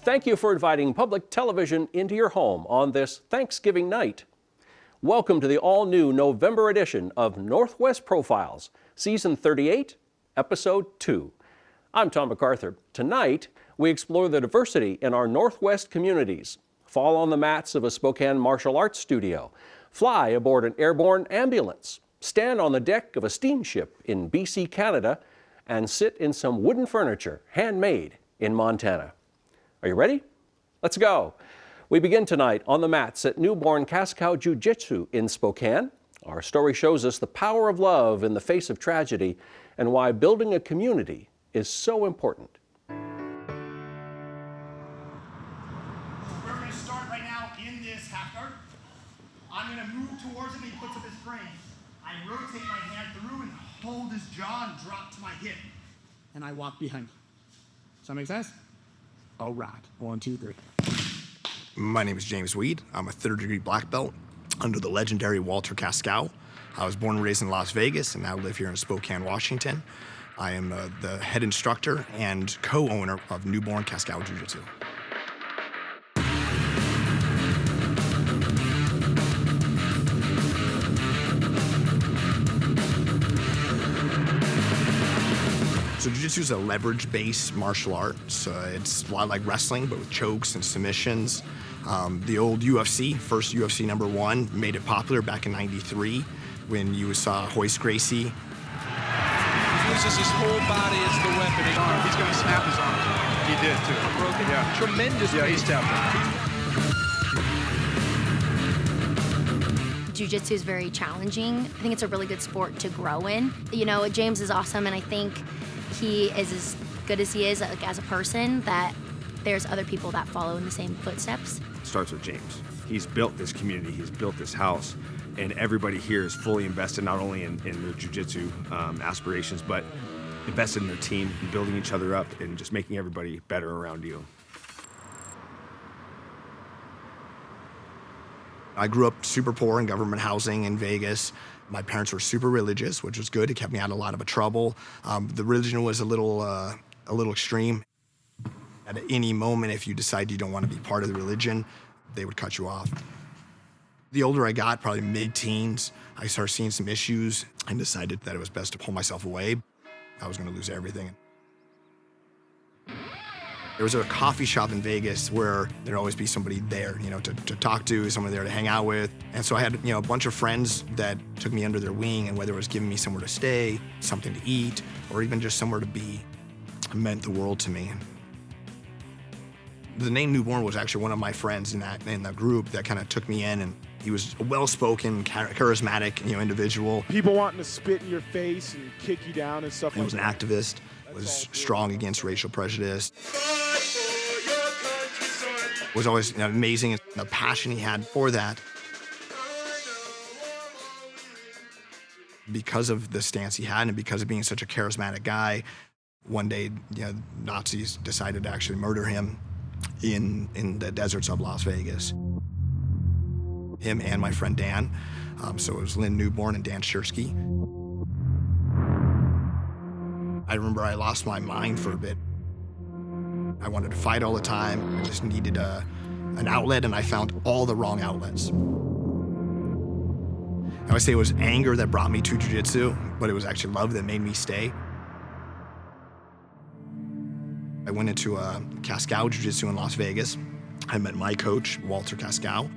Thank you for inviting public television into your home on this Thanksgiving night. Welcome to the all-new November edition of Northwest Profiles, Season 38, Episode 2. I'm Tom MacArthur. Tonight, we explore the diversity in our Northwest communities, fall on the mats of a Spokane martial arts studio, fly aboard an airborne ambulance, stand on the deck of a steamship in BC, Canada, and sit in some wooden furniture handmade in Montana. Are you ready? Let's go. We begin tonight on the mats at newborn Kaslo Jiu-Jitsu in Spokane. Our story shows us the power of love in the face of tragedy and why building a community is so important. We're going to start right now in this half guard. I'm going to move towards him. He puts up his frame. I rotate my hand through and hold his jaw and drop to my hip. And I walk behind. Does that make sense? All right. 1, 2, 3. My name is James Weed. I'm a third-degree black belt under the legendary Walter Kaslo. I was born and raised in Las Vegas and now live here in Spokane, Washington. I am the head instructor and co-owner of newborn Kaslo Jiu-Jitsu. So Jiu-Jitsu is a leverage-based martial art. So it's a lot like wrestling, but with chokes and submissions. The old UFC, first UFC #1, made it popular back in '93 when you saw Royce Gracie. He uses his whole body as the weapon. He's going to snap his arm. He did, too. Broken. Yeah. Tremendous. Yeah, he's tapped out. Jiu-Jitsu is very challenging. I think it's a really good sport to grow in. You know, James is awesome, and I think he is as good as he is as a person, that there's other people that follow in the same footsteps. It starts with James. He's built this community, he's built this house, and everybody here is fully invested not only in their jiu-jitsu aspirations, but invested in their team and building each other up and just making everybody better around you. I grew up super poor in government housing in Vegas. My parents were super religious, which was good. It kept me out of a lot of trouble. The religion was a little extreme. At any moment, if you decide you don't want to be part of the religion, they would cut you off. The older I got, probably mid-teens, I started seeing some issues and decided that it was best to pull myself away. I was going to lose everything. There was a coffee shop in Vegas where there'd always be somebody there, you know, to talk to, someone there to hang out with. And so I had, you know, a bunch of friends that took me under their wing, and whether it was giving me somewhere to stay, something to eat, or even just somewhere to be, it meant the world to me. The name Newborn was actually one of my friends in the group that kind of took me in, and he was a well-spoken, charismatic, you know, individual. People wanting to spit in your face and kick you down and stuff He was an activist, was strong against racial prejudice. Was always amazing, the passion he had for that. Because of the stance he had and because of being such a charismatic guy, one day, you know, Nazis decided to actually murder him in the deserts of Las Vegas. Him and my friend Dan, so it was Lynn Newborn and Dan Shersky. I remember I lost my mind for a bit. I wanted to fight all the time. I just needed an outlet, and I found all the wrong outlets. I would say it was anger that brought me to jiu-jitsu, but it was actually love that made me stay. I went into Kaslo Jiu-Jitsu in Las Vegas. I met my coach, Walter Kaslo.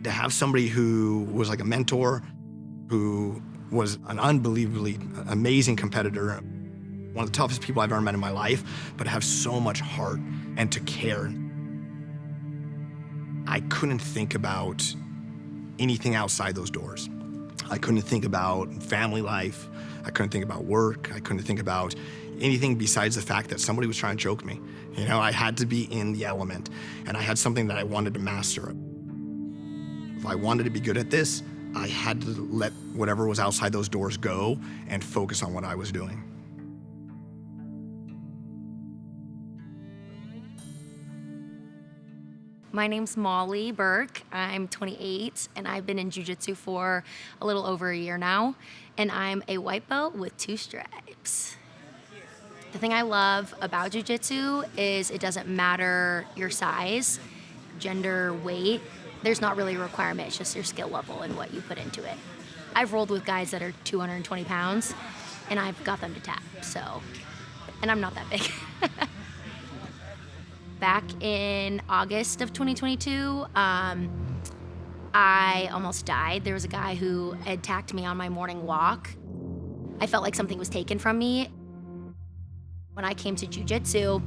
To have somebody who was like a mentor, who was an unbelievably amazing competitor, one of the toughest people I've ever met in my life, but have so much heart and to care. I couldn't think about anything outside those doors. I couldn't think about family life. I couldn't think about work. I couldn't think about anything besides the fact that somebody was trying to choke me. You know, I had to be in the element, and I had something that I wanted to master. If I wanted to be good at this, I had to let whatever was outside those doors go and focus on what I was doing. My name's Moyie Burke. I'm 28, and I've been in jiu-jitsu for a little over a year now, and I'm a white belt with 2 stripes. The thing I love about jiu-jitsu is it doesn't matter your size, gender, weight. There's not really a requirement, it's just your skill level and what you put into it. I've rolled with guys that are 220 pounds, and I've got them to tap, and I'm not that big. Back in August of 2022, I almost died. There was a guy who attacked me on my morning walk. I felt like something was taken from me. When I came to jiu-jitsu,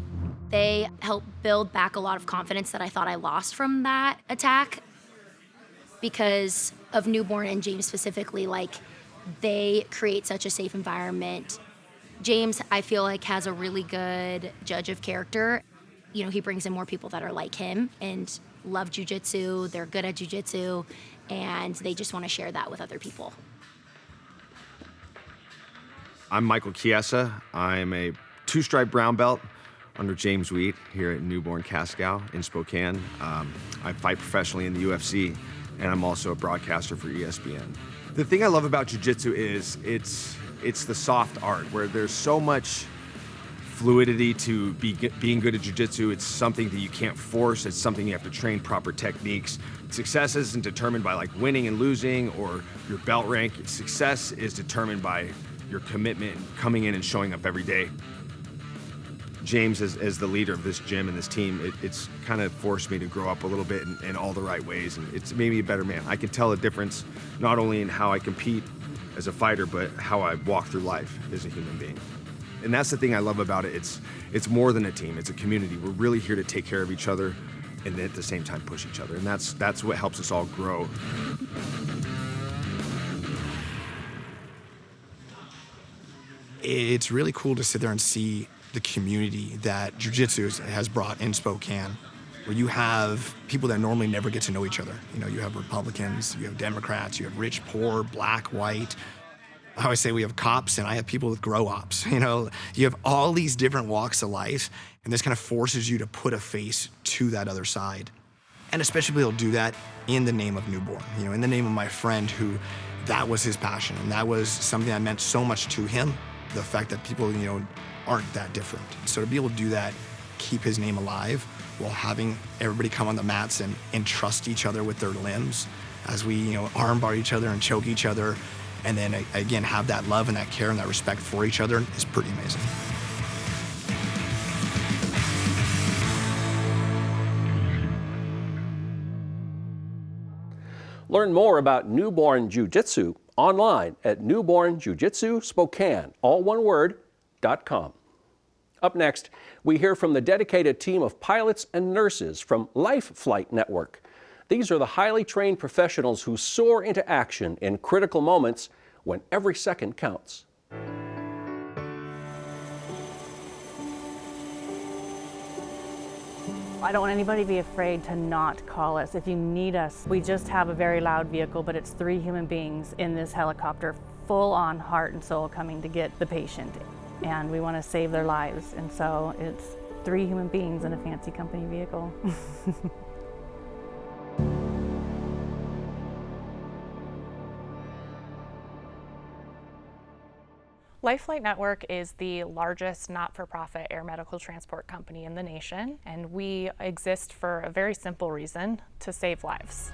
they helped build back a lot of confidence that I thought I lost from that attack. Because of Newborn and James specifically, they create such a safe environment. James, I feel like, has a really good judge of character. He brings in more people that are like him and love jiu-jitsu, they're good at jiu-jitsu, and they just want to share that with other people. I'm Michael Chiesa. I'm a 2-stripe brown belt under James Wheat here at Newborn Casco in Spokane. I fight professionally in the UFC, and I'm also a broadcaster for ESPN. The thing I love about jiu-jitsu is it's the soft art where there's so much fluidity to being good at jiu-jitsu. It's something that you can't force. It's something you have to train proper techniques. Success isn't determined by winning and losing or your belt rank. Success is determined by your commitment, coming in and showing up every day. James, as the leader of this gym and this team, it's kind of forced me to grow up a little bit in all the right ways, and it's made me a better man. I can tell a difference not only in how I compete as a fighter, but how I walk through life as a human being. And that's the thing I love about it. It's more than a team, it's a community. We're really here to take care of each other and at the same time push each other, and that's what helps us all grow. It's really cool to sit there and see the community that jiu-jitsu has brought in Spokane, where you have people that normally never get to know each other. You have Republicans, you have Democrats, you have rich, poor, black, white. I always say we have cops, and I have people with grow-ops. You have all these different walks of life, and this kind of forces you to put a face to that other side. And especially they'll do that in the name of Newborn, in the name of my friend who, that was his passion, and that was something that meant so much to him, the fact that people, aren't that different. So to be able to do that, keep his name alive, while having everybody come on the mats and trust each other with their limbs as we, armbar each other and choke each other, and then again have that love and that care and that respect for each other is pretty amazing. Learn more about Newborn Jiu-Jitsu online at newbornjujitsuspokane, all one word, .com. Up next, we hear from the dedicated team of pilots and nurses from Life Flight Network. These are the highly trained professionals who soar into action in critical moments when every second counts. I don't want anybody to be afraid to not call us if you need us. We just have a very loud vehicle, but it's 3 human beings in this helicopter, full on heart and soul coming to get the patient. And we want to save their lives. And so it's 3 human beings in a fancy company vehicle. Life Flight Network is the largest not-for-profit air medical transport company in the nation, and we exist for a very simple reason: to save lives.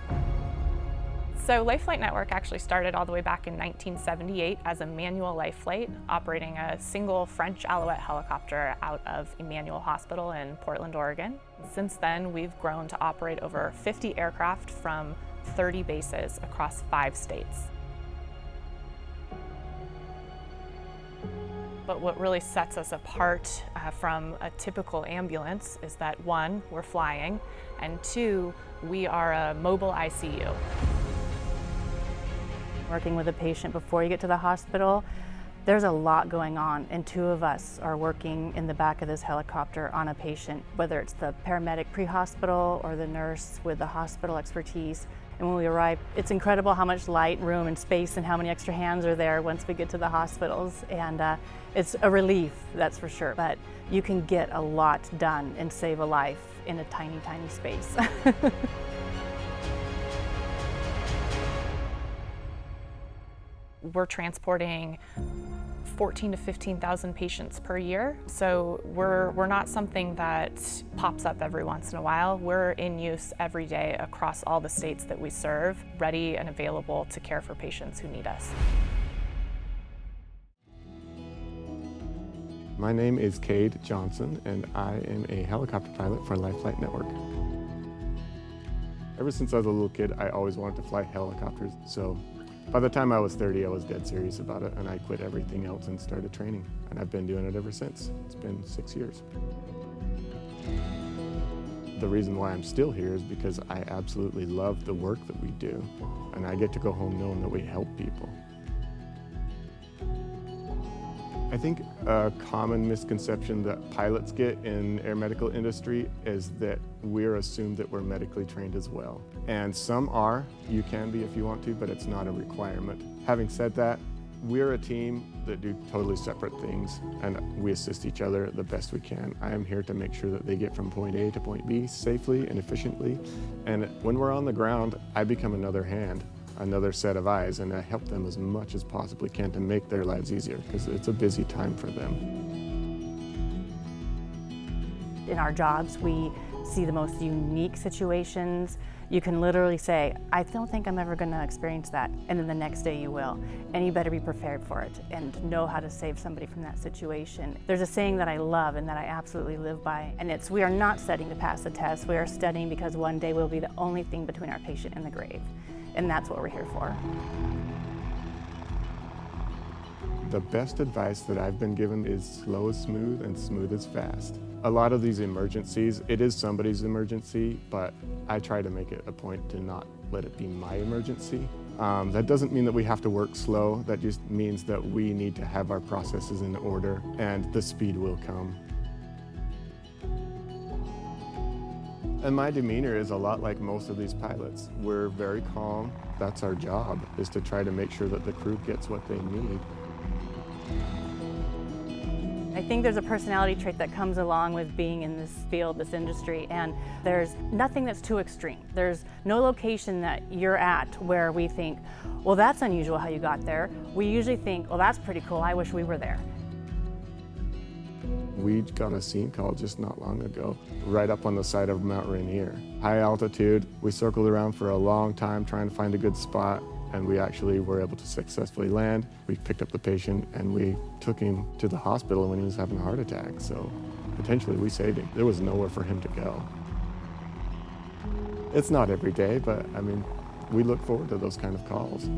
So Life Flight Network actually started all the way back in 1978 as a manual life flight, operating a single French Alouette helicopter out of Emmanuel Hospital in Portland, Oregon. Since then, we've grown to operate over 50 aircraft from 30 bases across 5 states. But what really sets us apart from a typical ambulance is that 1, we're flying, and 2, we are a mobile ICU. Working with a patient before you get to the hospital, there's a lot going on, and 2 of us are working in the back of this helicopter on a patient, whether it's the paramedic pre-hospital or the nurse with the hospital expertise. And when we arrive, it's incredible how much light, room, and space and how many extra hands are there once we get to the hospitals. And it's a relief, that's for sure. But you can get a lot done and save a life in a tiny, tiny space. We're transporting 14 to 15,000 patients per year. So we're not something that pops up every once in a while. We're in use every day across all the states that we serve, ready and available to care for patients who need us. My name is Cade Johnson, and I am a helicopter pilot for Life Flight Network. Ever since I was a little kid, I always wanted to fly helicopters. So by the time I was 30, I was dead serious about it, and I quit everything else and started training. And I've been doing it ever since. It's been 6 years. The reason why I'm still here is because I absolutely love the work that we do, and I get to go home knowing that we help people. I think a common misconception that pilots get in air medical industry is that we're assumed that we're medically trained as well. And some are, you can be if you want to, but it's not a requirement. Having said that, we're a team that do totally separate things, and we assist each other the best we can. I am here to make sure that they get from point A to point B safely and efficiently. And when we're on the ground, I become another hand, another set of eyes, and I help them as much as possibly can to make their lives easier, because it's a busy time for them. In our jobs, we see the most unique situations. You can literally say, I don't think I'm ever going to experience that, and then the next day you will. And you better be prepared for it and know how to save somebody from that situation. There's a saying that I love and that I absolutely live by, and it's, we are not studying to pass the test, we are studying because one day we'll be the only thing between our patient and the grave. And that's what we're here for. The best advice that I've been given is slow is smooth and smooth is fast. A lot of these emergencies, it is somebody's emergency, but I try to make it a point to not let it be my emergency. That doesn't mean that we have to work slow. That just means that we need to have our processes in order, and the speed will come. And my demeanor is a lot like most of these pilots. We're very calm. That's our job, is to try to make sure that the crew gets what they need. I think there's a personality trait that comes along with being in this field, this industry, and there's nothing that's too extreme. There's no location that you're at where we think, well, that's unusual how you got there. We usually think, well, that's pretty cool, I wish we were there. We got a scene call just not long ago, right up on the side of Mount Rainier. High altitude, we circled around for a long time trying to find a good spot, and we actually were able to successfully land. We picked up the patient and we took him to the hospital when he was having a heart attack, so potentially we saved him. There was nowhere for him to go. It's not every day, but I mean, we look forward to those kind of calls.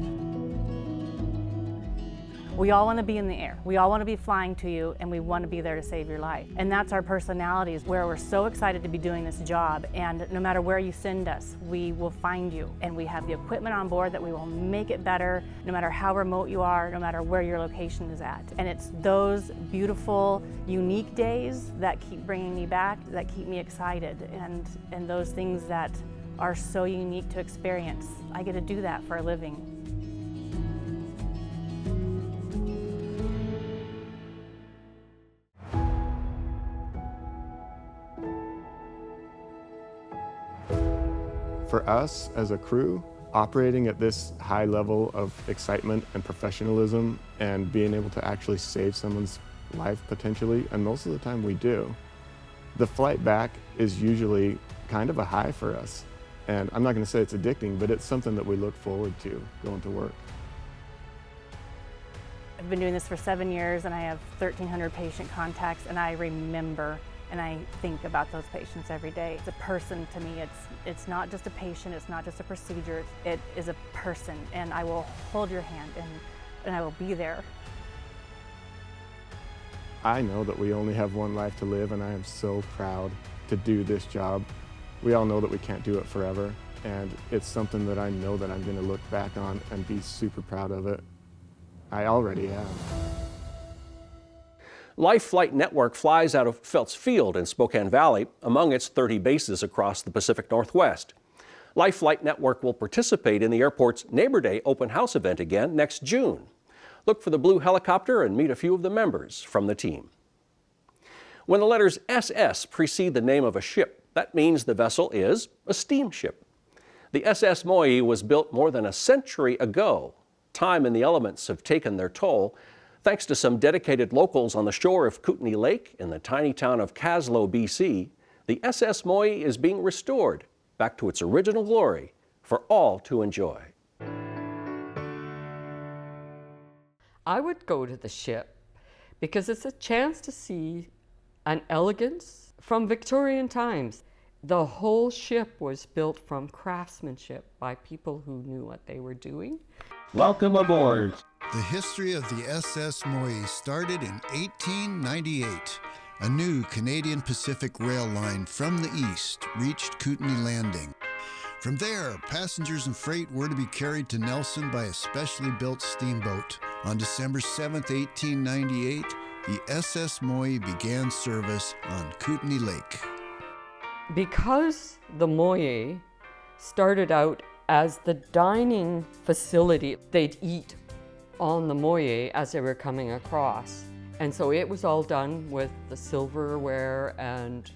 We all want to be in the air. We all want to be flying to you, and we want to be there to save your life. And that's our personalities, where we're so excited to be doing this job, and no matter where you send us, we will find you. And we have the equipment on board that we will make it better, no matter how remote you are, no matter where your location is at. And it's those beautiful, unique days that keep bringing me back, that keep me excited, and those things that are so unique to experience. I get to do that for a living. For us as a crew, operating at this high level of excitement and professionalism and being able to actually save someone's life potentially, and most of the time we do, the flight back is usually kind of a high for us. And I'm not going to say it's addicting, but it's something that we look forward to going to work. I've been doing this for 7 years, and I have 1,300 patient contacts, and I remember and I think about those patients every day. It's a person to me. It's not just a patient, it's not just a procedure, it is a person, and I will hold your hand and I will be there. I know that we only have one life to live, and I am so proud to do this job. We all know that we can't do it forever, and it's something that I know that I'm going to look back on and be super proud of it. I already am. Life Flight Network flies out of Phelps Field in Spokane Valley, among its 30 bases across the Pacific Northwest. Life Flight Network will participate in the airport's Neighbor Day open house event again next June. Look for the blue helicopter and meet a few of the members from the team. When the letters SS precede the name of a ship, that means the vessel is a steamship. The SS Moyie was built more than a century ago. Time and the elements have taken their toll. Thanks to some dedicated locals on the shore of Kootenai Lake in the tiny town of Kaslo, BC, the SS Moyie is being restored back to its original glory for all to enjoy. I would go to the ship because it's a chance to see an elegance from Victorian times. The whole ship was built from craftsmanship by people who knew what they were doing. Welcome aboard. The history of the SS Moyie started in 1898. A new Canadian Pacific rail line from the east reached Kootenai Landing. From there, passengers and freight were to be carried to Nelson by a specially built steamboat. On December 7, 1898, the SS Moyie began service on Kootenai Lake. Because the Moyie started out as the dining facility, they'd eat on the Moyie as they were coming across. And so it was all done with the silverware and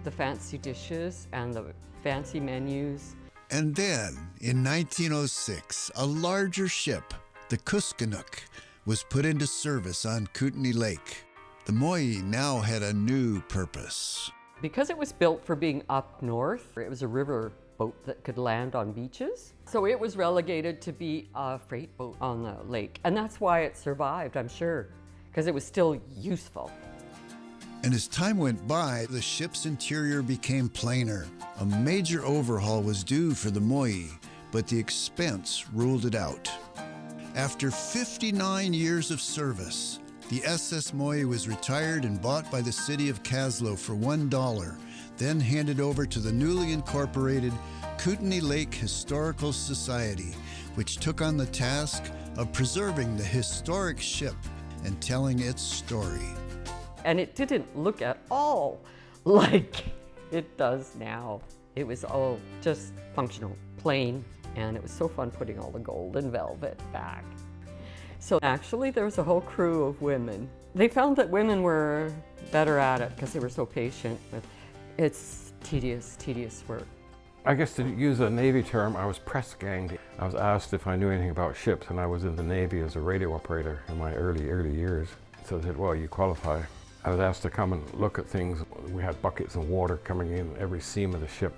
the fancy dishes and the fancy menus. And then, in 1906, a larger ship, the Kuskanak, was put into service on Kootenai Lake. The Moyie now had a new purpose. Because it was built for being up north, it was a river boat that could land on beaches. So it was relegated to be a freight boat on the lake. And that's why it survived, I'm sure, because it was still useful. And as time went by, the ship's interior became plainer. A major overhaul was due for the Moyie, but the expense ruled it out. After 59 years of service, the SS Moyie was retired and bought by the city of Kaslo for $1, then handed over to the newly incorporated Kootenai Lake Historical Society, which took on the task of preserving the historic ship and telling its story. And it didn't look at all like it does now. It was all just functional, plain, and it was so fun putting all the gold and velvet back. So actually there was a whole crew of women. They found that women were better at it because they were so patient. But it's tedious work. I guess to use a Navy term, I was press ganged. I was asked if I knew anything about ships, and I was in the Navy as a radio operator in my early years. So they said, well, you qualify. I was asked to come and look at things. We had buckets of water coming in every seam of the ship.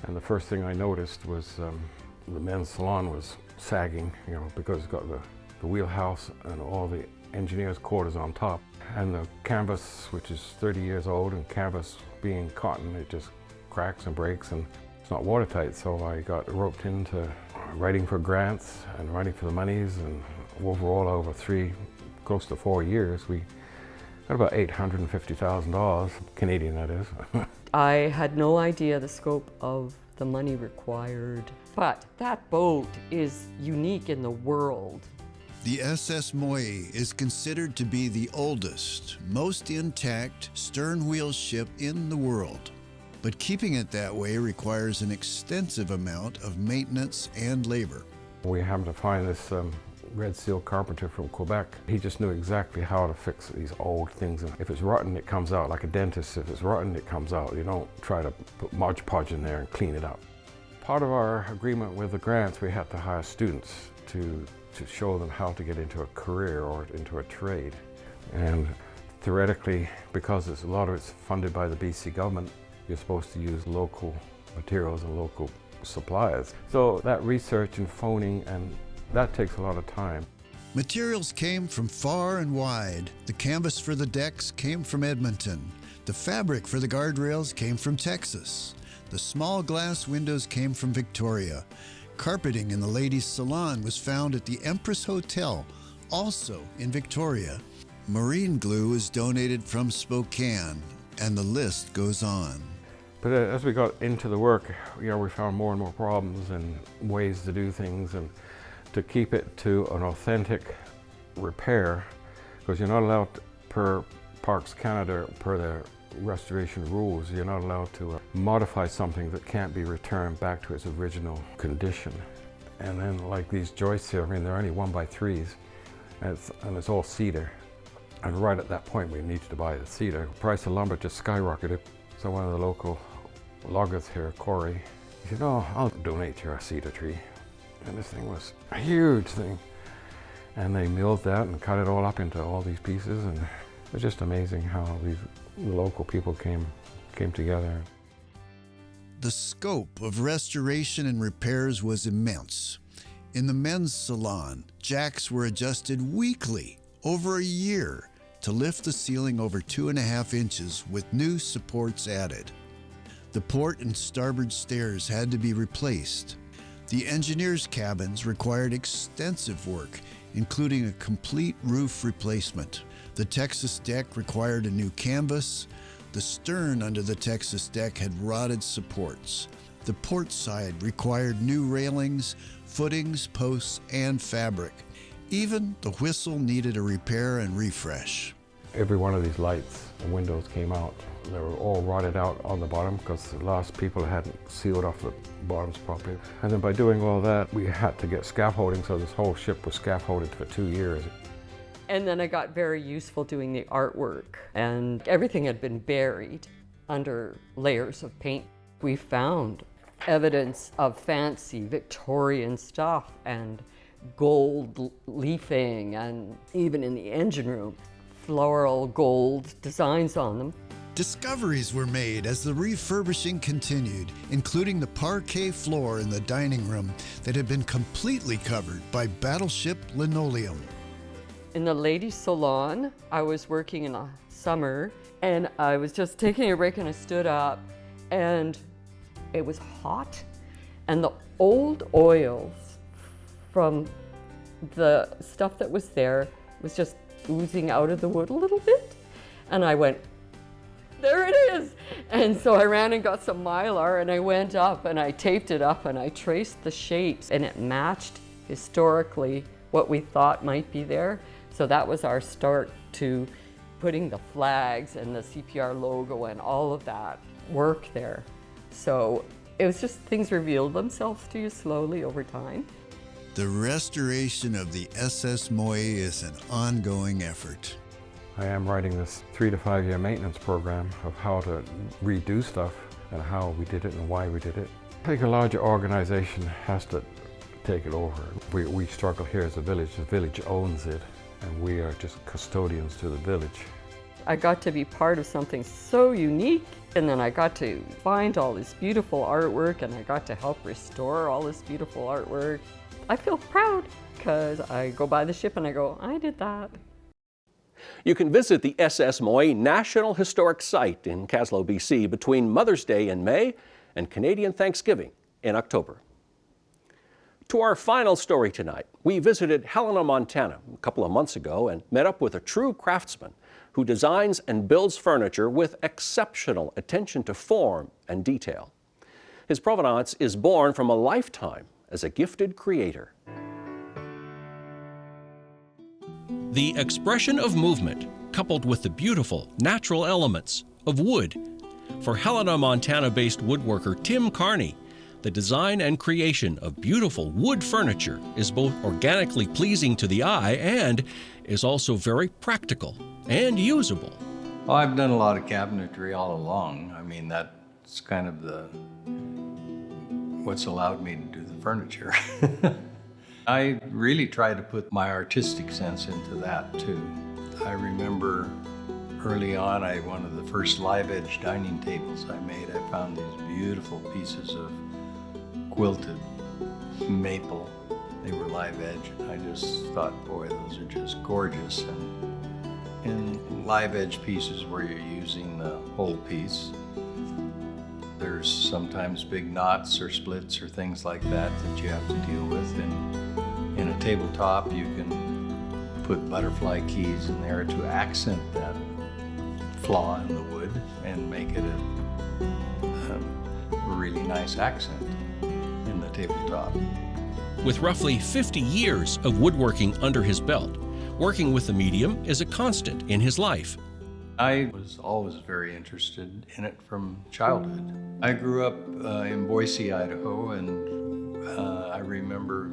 And the first thing I noticed was the men's salon was sagging, because it's got the wheelhouse and all the engineers' quarters on top. And the canvas, which is 30 years old, and canvas being cotton, it just cracks and breaks and it's not watertight. So I got roped into writing for grants and writing for the monies, and overall over close to 4 years, we got about $850,000, Canadian that is. I had no idea the scope of the money required, but that boat is unique in the world. The SS Moyie is considered to be the oldest, most intact stern wheel ship in the world. But keeping it that way requires an extensive amount of maintenance and labor. We happened to find this Red Seal carpenter from Quebec. He just knew exactly how to fix these old things. And if it's rotten, it comes out like a dentist. If it's rotten, it comes out. You don't try to put Mod Podge in there and clean it up. Part of our agreement with the grants, we had to hire students to show them how to get into a career or into a trade. And theoretically, because a lot of it's funded by the BC government, you're supposed to use local materials and local suppliers. So that research and phoning, and that takes a lot of time. Materials came from far and wide. The canvas for the decks came from Edmonton. The fabric for the guardrails came from Texas. The small glass windows came from Victoria. Carpeting in the ladies' salon was found at the Empress Hotel, also in Victoria. Marine glue was donated from Spokane, and the list goes on. But as we got into the work, we found more and more problems and ways to do things, and to keep it to an authentic repair, because you're not allowed to, per Parks Canada, per their restoration rules, you're not allowed to modify something that can't be returned back to its original condition. And then like these joists here, they're only 1x3s, and it's all cedar. And right at that point, we needed to buy the cedar. The price of lumber just skyrocketed. So one of the local loggers here, Corey, he said, oh, I'll donate your cedar tree. And this thing was a huge thing. And they milled that and cut it all up into all these pieces, and it was just amazing how the local people came together. The scope of restoration and repairs was immense. In the men's salon, jacks were adjusted weekly, over a year, to lift the ceiling over 2.5 inches with new supports added. The port and starboard stairs had to be replaced. The engineers' cabins required extensive work, including a complete roof replacement. The Texas deck required a new canvas. The stern under the Texas deck had rotted supports. The port side required new railings, footings, posts, and fabric. Even the whistle needed a repair and refresh. Every one of these lights and windows came out. They were all rotted out on the bottom because a lot of people hadn't sealed off the bottoms properly. And then by doing all that, we had to get scaffolding, so this whole ship was scaffolded for 2 years. And then I got very useful doing the artwork, and everything had been buried under layers of paint. We found evidence of fancy Victorian stuff and gold leafing, and even in the engine room, floral gold designs on them. Discoveries were made as the refurbishing continued, including the parquet floor in the dining room that had been completely covered by battleship linoleum. In the ladies' salon, I was working in the summer, and I was just taking a break, and I stood up, and it was hot, and the old oils from the stuff that was there was just oozing out of the wood a little bit. And I went, there it is! And so I ran and got some Mylar, and I went up and I taped it up and I traced the shapes, and it matched historically what we thought might be there. So that was our start to putting the flags and the CPR logo and all of that work there. So it was just things revealed themselves to you slowly over time. The restoration of the SS Moyie is an ongoing effort. I am writing this 3 to 5 year maintenance program of how to redo stuff and how we did it and why we did it. I think a larger organization has to take it over. We struggle here as a village. The village owns it, and we are just custodians to the village. I got to be part of something so unique, and then I got to find all this beautiful artwork, and I got to help restore all this beautiful artwork. I feel proud because I go by the ship and I go, I did that. You can visit the SS Moyie National Historic Site in Kaslo, BC between Mother's Day in May and Canadian Thanksgiving in October. To our final story tonight, we visited Helena, Montana a couple of months ago and met up with a true craftsman who designs and builds furniture with exceptional attention to form and detail. His provenance is born from a lifetime as a gifted creator. The expression of movement, coupled with the beautiful natural elements of wood. For Helena, Montana-based woodworker Tim Carney, the design and creation of beautiful wood furniture is both organically pleasing to the eye and is also very practical and usable. Well, I've done a lot of cabinetry all along. I mean, that's kind of what's allowed me to do the furniture. I really try to put my artistic sense into that too. I remember early on, one of the first live edge dining tables I made, I found these beautiful pieces of quilted maple. They were live edge, and I just thought, boy, those are just gorgeous. And live edge pieces where you're using the whole piece, there's sometimes big knots or splits or things like that you have to deal with. And in a tabletop, you can put butterfly keys in there to accent that flaw in the wood and make it a really nice accent in the tabletop. With roughly 50 years of woodworking under his belt, working with the medium is a constant in his life. I was always very interested in it from childhood. I grew up in Boise, Idaho, and I remember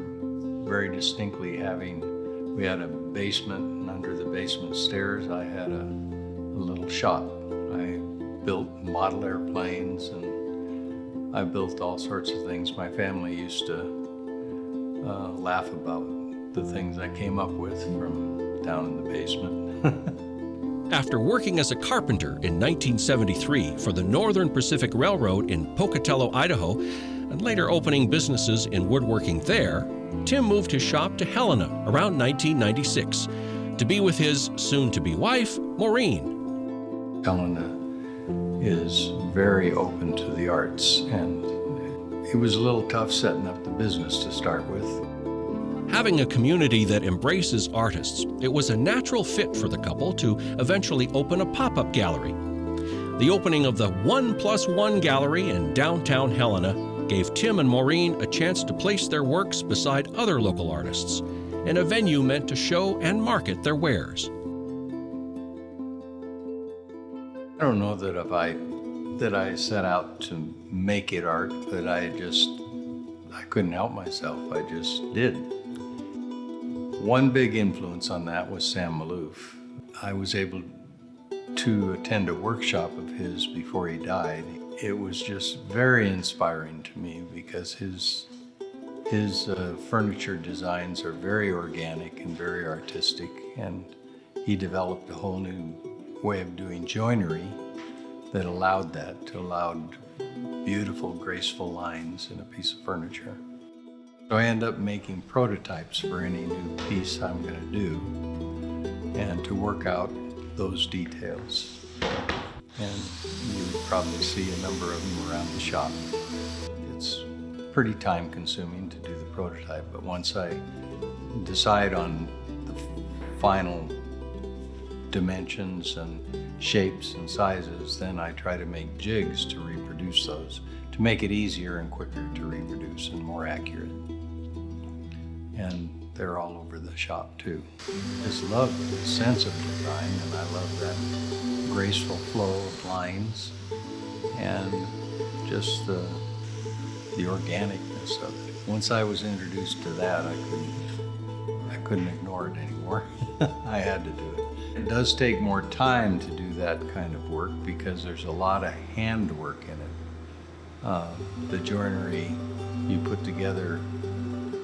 very distinctly we had a basement, and under the basement stairs I had a little shop. I built model airplanes, and I built all sorts of things my family used to laugh about. the things I came up with from down in the basement. After working as a carpenter in 1973 for the Northern Pacific Railroad in Pocatello, Idaho, and later opening businesses in woodworking there, Tim moved his shop to Helena around 1996 to be with his soon-to-be wife, Maureen. Helena is very open to the arts, and it was a little tough setting up the business to start with. Having a community that embraces artists, it was a natural fit for the couple to eventually open a pop-up gallery. The opening of the 1+1 Gallery in downtown Helena gave Tim and Maureen a chance to place their works beside other local artists in a venue meant to show and market their wares. I don't know that I set out to make it art, but I couldn't help myself. I just did. One big influence on that was Sam Maloof. I was able to attend a workshop of his before he died. It was just very inspiring to me because his furniture designs are very organic and very artistic, and he developed a whole new way of doing joinery that allowed beautiful, graceful lines in a piece of furniture. So I end up making prototypes for any new piece I'm going to do, and to work out those details. And you would probably see a number of them around the shop. It's pretty time consuming to do the prototype, but once I decide on the final dimensions and shapes and sizes, then I try to make jigs to reproduce those, to make it easier and quicker to reproduce and more accurate. And they're all over the shop too. I just love the sense of design, and I love that graceful flow of lines and just the organicness of it. Once I was introduced to that, I couldn't ignore it anymore. I had to do it. It does take more time to do that kind of work because there's a lot of handwork in it. The joinery you put together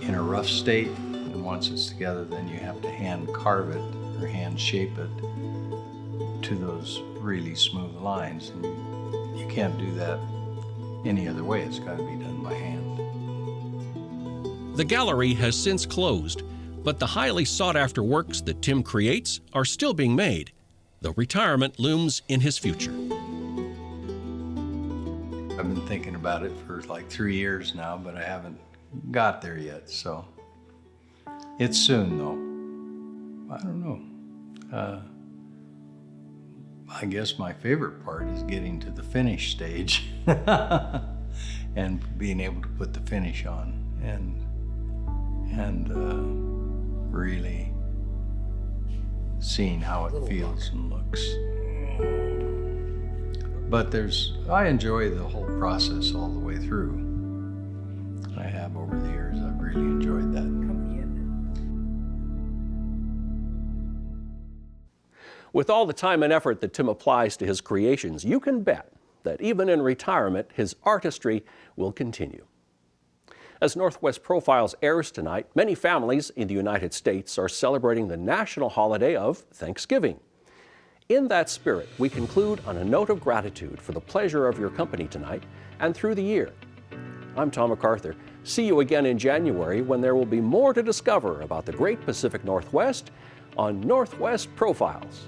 in a rough state, and once it's together, then you have to hand carve it or hand shape it to those really smooth lines, and you can't do that any other way. It's got to be done by hand. The gallery has since closed, but the highly sought-after works that Tim creates are still being made, though retirement looms in his future. I've been thinking about it for like 3 years now, but I haven't got there yet, so it's soon though. I don't know. I guess my favorite part is getting to the finish stage and being able to put the finish on and really seeing how it feels and looks. But I enjoy the whole process all the way through. I have over the years. I've really enjoyed that. With all the time and effort that Tim applies to his creations, you can bet that even in retirement, his artistry will continue. As Northwest Profiles airs tonight, many families in the United States are celebrating the national holiday of Thanksgiving. In that spirit, we conclude on a note of gratitude for the pleasure of your company tonight and through the year. I'm Tom MacArthur. See you again in January when there will be more to discover about the great Pacific Northwest on Northwest Profiles.